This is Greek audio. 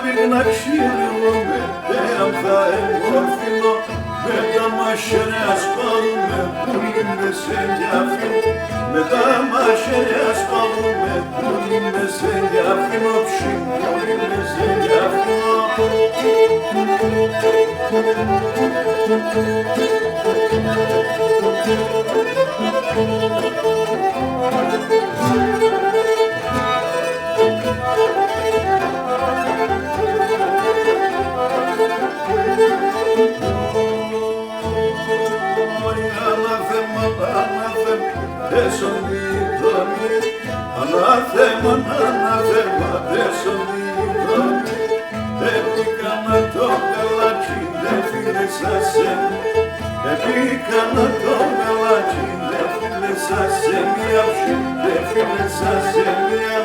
Πήγαινα ξύλινο με τέραμ θα εμόρφινο με τα μαχαίρια σπάλουμε πουλί με σε διαφήνω με τα μαχαίρια σπάλουμε πουλί με σε διαφήνω ψυμπούλι με σε διαφήνω. Ανάθεμα, ανάθεμα, δεσοδίδωνε έπικανα το καλάκι, δε φίλεσα σε έπικανα το καλάκι, δε φίλεσα σε μία ψη, δε φίλεσα σε μία.